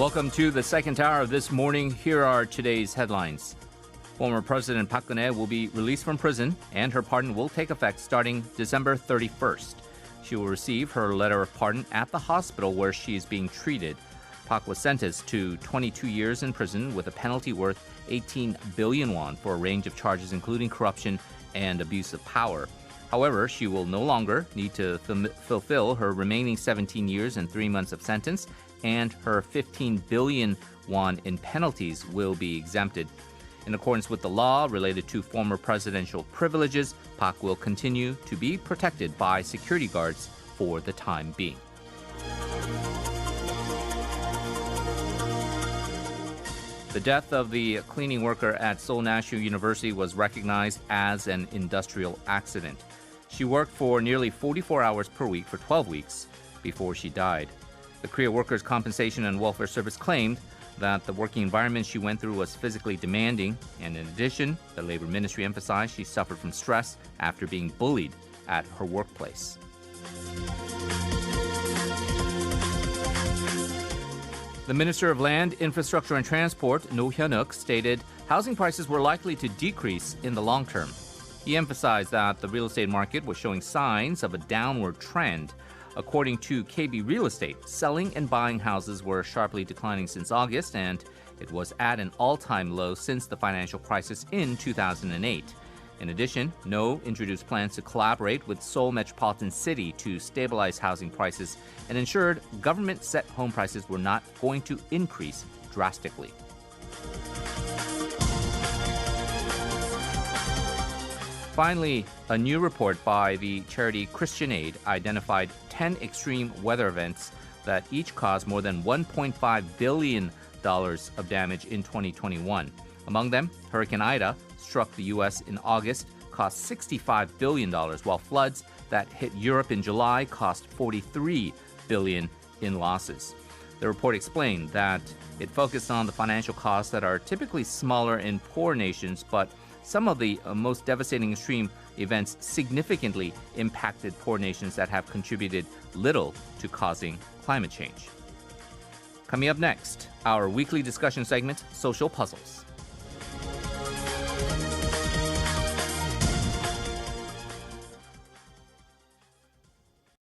Welcome to the second hour of this morning. Here are today's headlines. Former President Park Geun-hye will be released from prison, and her pardon will take effect starting December 31st. She will receive her letter of pardon at the hospital where she is being treated. Park was sentenced to 22 years in prison with a penalty worth 18 billion won for a range of charges including corruption and abuse of power. However, she will no longer need to fulfill her remaining 17 years and 3 months of sentence, and her 15 billion won in penalties will be exempted. In accordance with the law related to former presidential privileges, Park will continue to be protected by security guards for the time being. The death of the cleaning worker at Seoul National University was recognized as an industrial accident. She worked for nearly 44 hours per week for 12 weeks before she died. The Korea Workers' Compensation and Welfare Service claimed that the working environment she went through was physically demanding, and in addition, the Labor Ministry emphasized she suffered from stress after being bullied at her workplace. The Minister of Land, Infrastructure and Transport, No Hyun-wook, stated housing prices were likely to decrease in the long term. He emphasized that the real estate market was showing signs of a downward trend. According to KB Real Estate, selling and buying houses were sharply declining since August, and it was at an all-time low since the financial crisis in 2008. In addition, No introduced plans to collaborate with Seoul Metropolitan City to stabilize housing prices and ensured government-set home prices were not going to increase drastically. Finally, a new report by the charity Christian Aid identified 10 extreme weather events that each caused more than $1.5 billion of damage in 2021. Among them, Hurricane Ida struck the U.S. in August, cost $65 billion, while floods that hit Europe in July cost $43 billion in losses. The report explained that it focused on the financial costs that are typically smaller in poor nations, but some of the most devastating extreme events significantly impacted poor nations that have contributed little to causing climate change. Coming up next, our weekly discussion segment, Social Puzzles.